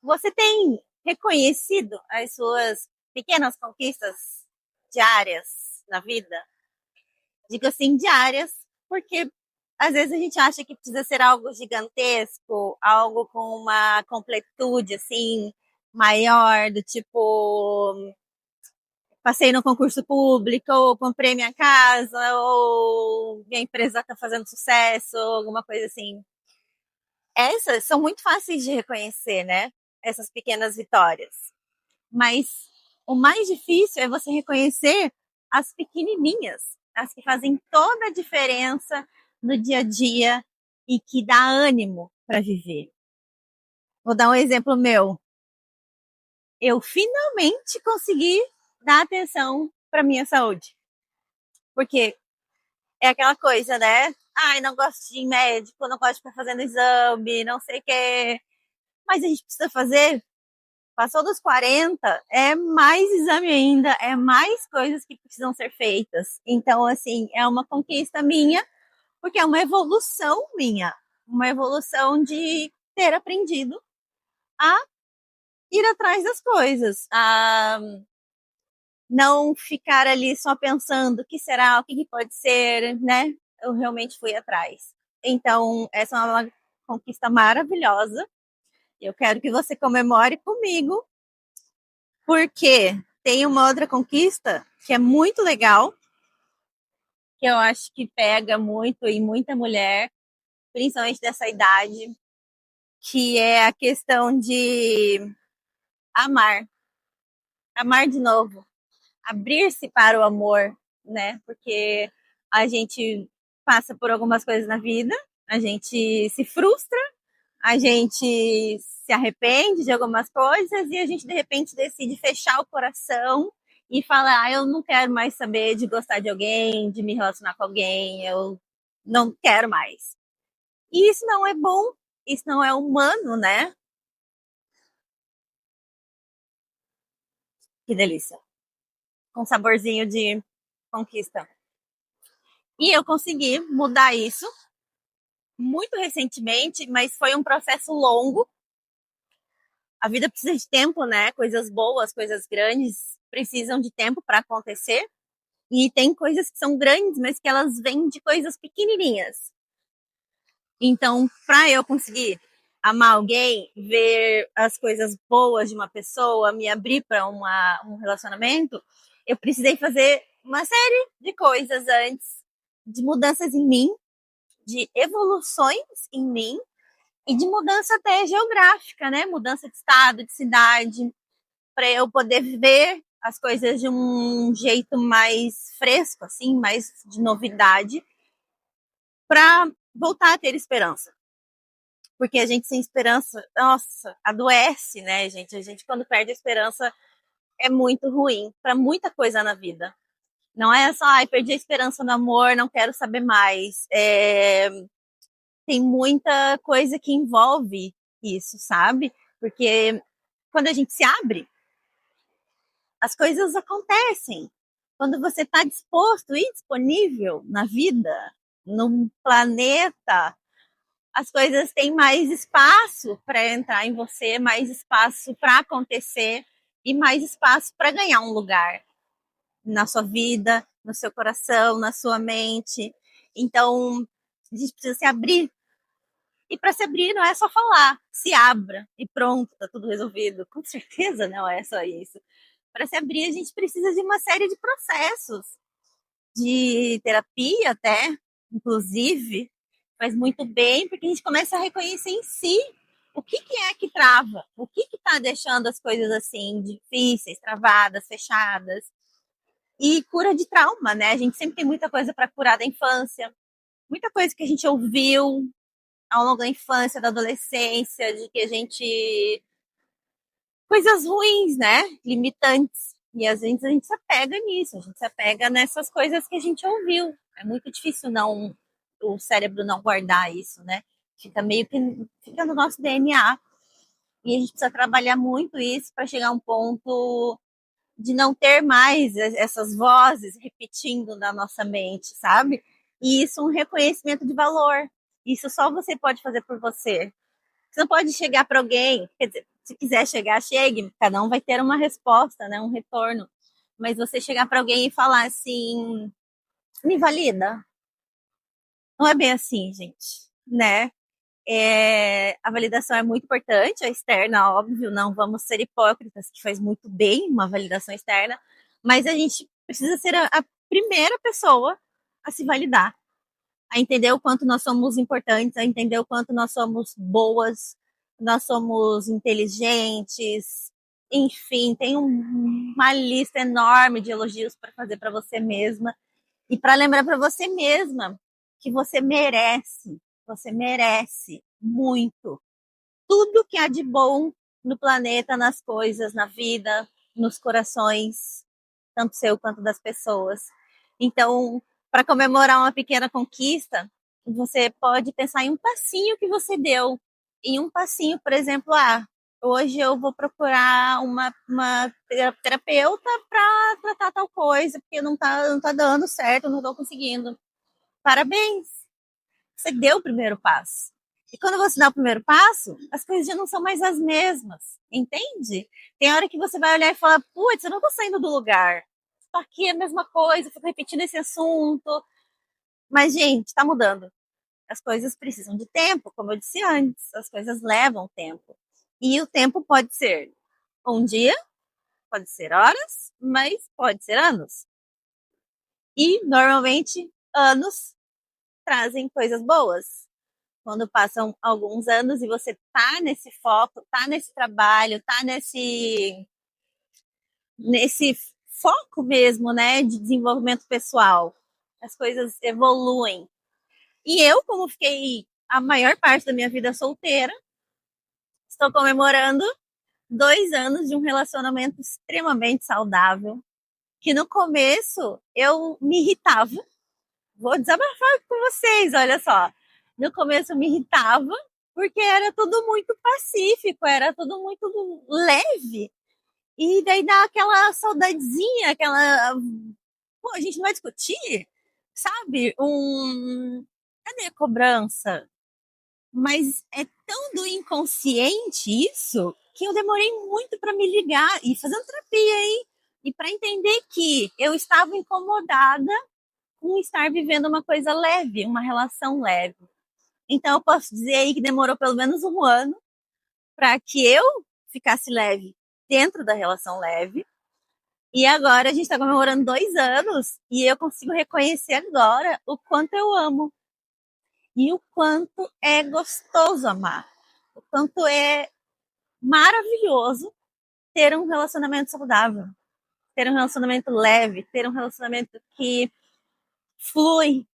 Você tem reconhecido as suas pequenas conquistas diárias na vida? Digo assim, diárias, porque às vezes a gente acha que precisa ser algo gigantesco, algo com uma completude assim maior, do tipo passei no concurso público, ou comprei minha casa, ou minha empresa está fazendo sucesso, alguma coisa assim. Essas são muito fáceis de reconhecer, né? Essas pequenas vitórias. Mas o mais difícil é você reconhecer as pequenininhas, as que fazem toda a diferença no dia a dia e que dá ânimo para viver. Vou dar um exemplo meu. Eu finalmente consegui dar atenção para minha saúde. Porque é aquela coisa, né? Ai, não gosto de ir em médico, não gosto de ficar fazendo exame, não sei o quê. Mas a gente precisa fazer. Passou dos 40, é mais exame ainda, é mais coisas que precisam ser feitas. Então, assim, é uma conquista minha, porque é uma evolução minha. Uma evolução de ter aprendido a ir atrás das coisas, a não ficar ali só pensando o que será, o que pode ser, né? Eu realmente fui atrás. Então, essa é uma conquista maravilhosa. Eu quero que você comemore comigo, porque tem uma outra conquista que é muito legal, que eu acho que pega muito em muita mulher, principalmente dessa idade, que é a questão de amar. Amar de novo. Abrir-se para o amor, né? Porque a gente passa por algumas coisas na vida, a gente se frustra, a gente se arrepende de algumas coisas e a gente de repente decide fechar o coração e falar, ah, eu não quero mais saber de gostar de alguém, de me relacionar com alguém, eu não quero mais. E isso não é bom, isso não é humano, né? Que delícia. Com saborzinho de conquista. E eu consegui mudar isso muito recentemente, mas foi um processo longo. A vida precisa de tempo, né? Coisas boas, coisas grandes precisam de tempo para acontecer. E tem coisas que são grandes, mas que elas vêm de coisas pequenininhas. Então, para eu conseguir amar alguém, ver as coisas boas de uma pessoa, me abrir para um relacionamento, eu precisei fazer uma série de coisas antes, de mudanças em mim, de evoluções em mim e de mudança até geográfica, né? Mudança de estado, de cidade, para eu poder ver as coisas de um jeito mais fresco, assim, mais de novidade, para voltar a ter esperança. Porque a gente sem esperança, nossa, adoece, né, gente? A gente, quando perde a esperança, é muito ruim para muita coisa na vida. Não é só, ai, perdi a esperança no amor, não quero saber mais. Tem muita coisa que envolve isso, sabe? Porque quando a gente se abre, as coisas acontecem. Quando você está disposto e disponível na vida, no planeta, as coisas têm mais espaço para entrar em você, mais espaço para acontecer e mais espaço para ganhar um lugar na sua vida, no seu coração, na sua mente. Então, a gente precisa se abrir. E para se abrir não é só falar, se abra e pronto, tá tudo resolvido. Com certeza não é só isso. Para se abrir, a gente precisa de uma série de processos, de terapia até, inclusive, faz muito bem, porque a gente começa a reconhecer em si o que é que trava, o que está deixando as coisas assim, difíceis, travadas, fechadas. E cura de trauma, né? A gente sempre tem muita coisa para curar da infância, muita coisa que a gente ouviu ao longo da infância, da adolescência, de que a gente coisas ruins, né? Limitantes. E às vezes a gente se apega nisso, a gente se apega nessas coisas que a gente ouviu. É muito difícil não o cérebro não guardar isso, né? Fica meio que fica no nosso DNA. E a gente precisa trabalhar muito isso para chegar a um ponto de não ter mais essas vozes repetindo na nossa mente, sabe? E isso é um reconhecimento de valor. Isso só você pode fazer por você. Você não pode chegar para alguém, quer dizer, Se quiser chegar, chegue. Cada um vai ter uma resposta, né? Um retorno. Mas você chegar para alguém e falar assim, me valida? Não é bem assim, gente, né? A validação é muito importante, a externa, óbvio, não vamos ser hipócritas, que faz muito bem uma validação externa, mas a gente precisa ser a primeira pessoa a se validar, a entender o quanto nós somos importantes, a entender o quanto nós somos boas, nós somos inteligentes, enfim, tem uma lista enorme de elogios para fazer para você mesma e para lembrar para você mesma que você merece muito tudo que há de bom no planeta, nas coisas, na vida, nos corações, tanto seu quanto das pessoas. Então, para comemorar uma pequena conquista, você pode pensar em um passinho que você deu. Em um passinho, por exemplo, hoje eu vou procurar uma terapeuta para tratar tal coisa, porque não tá dando certo, não estou conseguindo. Parabéns! Você deu o primeiro passo. E quando você dá o primeiro passo, as coisas já não são mais as mesmas, entende? Tem hora que você vai olhar e falar, putz, eu não tô saindo do lugar. Tô aqui a mesma coisa, fico repetindo esse assunto. Mas, gente, tá mudando. As coisas precisam de tempo, como eu disse antes. As coisas levam tempo. E o tempo pode ser um dia, pode ser horas, mas pode ser anos. E, normalmente, anos trazem coisas boas. Quando passam alguns anos e você tá nesse foco, tá nesse trabalho, tá nesse foco mesmo, né, de desenvolvimento pessoal. As coisas evoluem. E eu, como fiquei a maior parte da minha vida solteira, estou comemorando 2 anos de um relacionamento extremamente saudável, que no começo eu me irritava. Vou desabafar com vocês, olha só. No começo eu me irritava, porque era tudo muito pacífico, era tudo muito leve. E daí dá aquela saudadezinha, aquela. Pô, a gente não vai discutir, sabe? Cadê a cobrança? Mas é tão do inconsciente isso que eu demorei muito para me ligar e fazendo terapia, hein? E para entender que eu estava incomodada com estar vivendo uma coisa leve, uma relação leve. Então eu posso dizer aí que demorou pelo menos um ano para que eu ficasse leve dentro da relação leve. E agora a gente está comemorando 2 anos e eu consigo reconhecer agora o quanto eu amo e o quanto é gostoso amar, o quanto é maravilhoso ter um relacionamento saudável, ter um relacionamento leve, ter um relacionamento que flui,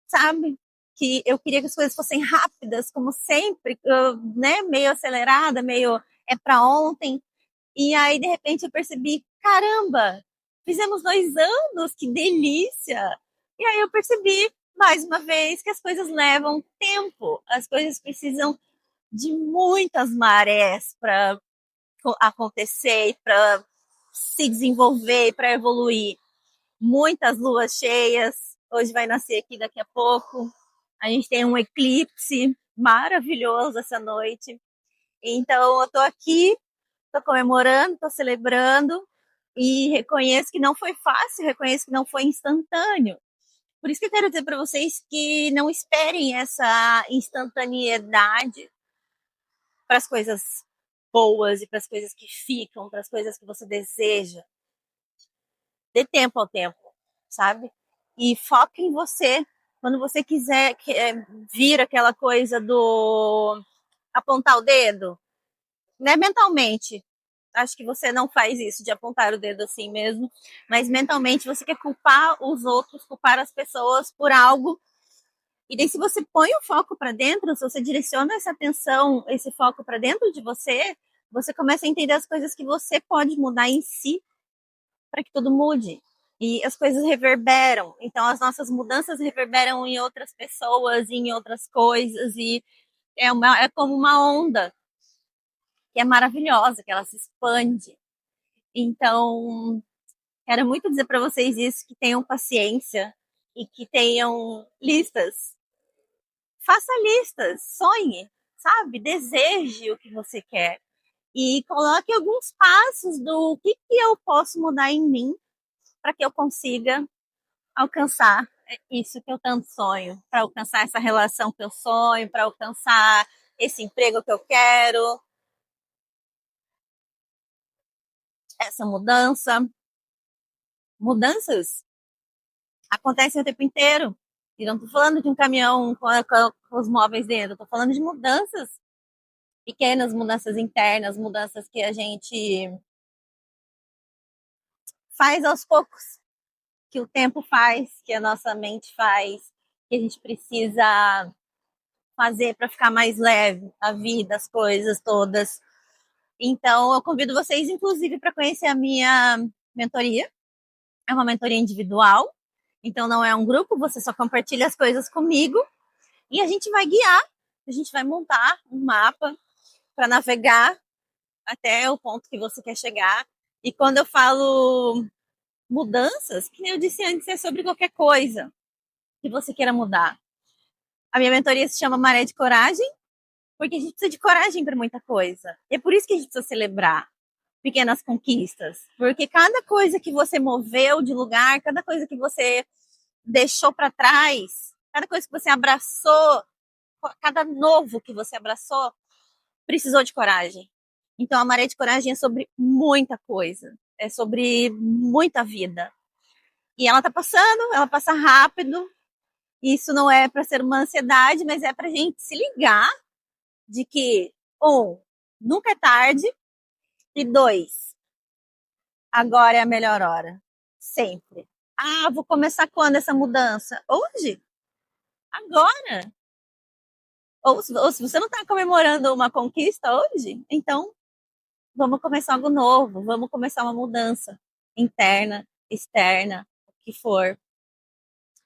sabe? Que eu queria que as coisas fossem rápidas, como sempre, né? Meio acelerada, meio é para ontem. E aí, de repente, eu percebi, caramba, fizemos 2 anos, que delícia! E aí eu percebi, mais uma vez, que as coisas levam tempo, as coisas precisam de muitas marés para acontecer e para se desenvolver e para evoluir. Muitas luas cheias, hoje vai nascer aqui daqui a pouco. A gente tem um eclipse maravilhoso essa noite. Então eu tô aqui, tô comemorando, tô celebrando e reconheço que não foi fácil, reconheço que não foi instantâneo. Por isso que eu quero dizer para vocês que não esperem essa instantaneidade para as coisas boas e para as coisas que ficam, para as coisas que você deseja. Dê tempo ao tempo, sabe? E foque em você. Quando você quiser vir aquela coisa do apontar o dedo, né? Mentalmente. Acho que você não faz isso de apontar o dedo assim mesmo, mas mentalmente você quer culpar os outros, culpar as pessoas por algo. E daí, se você põe o foco para dentro, se você direciona essa atenção, esse foco para dentro de você, você começa a entender as coisas que você pode mudar em si para que tudo mude. E as coisas reverberam. Então, as nossas mudanças reverberam em outras pessoas, em outras coisas. E é como uma onda que é maravilhosa, que ela se expande. Então, quero muito dizer para vocês isso, que tenham paciência e que tenham listas. Faça listas, sonhe, sabe? Deseje o que você quer. e coloque alguns passos do que eu posso mudar em mim para que eu consiga alcançar isso que eu tanto sonho, para alcançar essa relação que eu sonho, para alcançar esse emprego que eu quero, essa mudança. Mudanças acontecem o tempo inteiro. E não estou falando de um caminhão com os móveis dentro, estou falando de mudanças pequenas, mudanças internas, mudanças que a gente faz aos poucos, que o tempo faz, que a nossa mente faz, que a gente precisa fazer para ficar mais leve a vida, as coisas todas. Então, eu convido vocês, inclusive, para conhecer a minha mentoria. É uma mentoria individual, então não é um grupo, você só compartilha as coisas comigo e a gente vai guiar, a gente vai montar um mapa para navegar até o ponto que você quer chegar. E quando eu falo mudanças, que nem eu disse antes, é sobre qualquer coisa que você queira mudar. A minha mentoria se chama Maré de Coragem, porque a gente precisa de coragem para muita coisa. E é por isso que a gente precisa celebrar pequenas conquistas. Porque cada coisa que você moveu de lugar, cada coisa que você deixou para trás, cada coisa que você abraçou, cada novo que você abraçou, precisou de coragem. Então a Maré de Coragem é sobre muita coisa, é sobre muita vida. E ela tá passando, ela passa rápido. Isso não é para ser uma ansiedade, mas é para a gente se ligar de que, um, nunca é tarde, e dois, agora é a melhor hora. Sempre. Ah, vou começar quando essa mudança? Hoje? Agora? Ou se você não está comemorando uma conquista hoje, então vamos começar algo novo, vamos começar uma mudança interna, externa, o que for.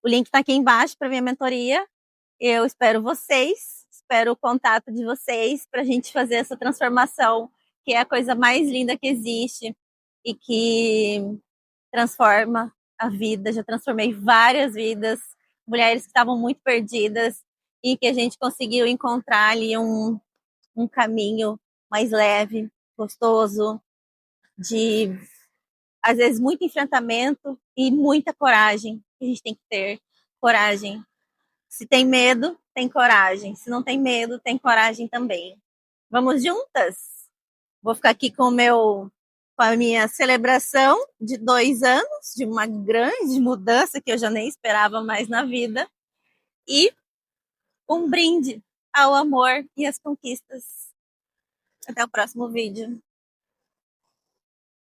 O link está aqui embaixo para minha mentoria. Eu espero vocês, espero o contato de vocês para a gente fazer essa transformação, que é a coisa mais linda que existe e que transforma a vida. Já transformei várias vidas, mulheres que estavam muito perdidas e que a gente conseguiu encontrar ali um caminho mais leve, gostoso, de às vezes muito enfrentamento e muita coragem. A gente tem que ter coragem. Se tem medo, tem coragem. Se não tem medo, tem coragem também. Vamos juntas? Vou ficar aqui com a minha celebração de 2 anos, de uma grande mudança que eu já nem esperava mais na vida. E um brinde ao amor e às conquistas. Até o próximo vídeo.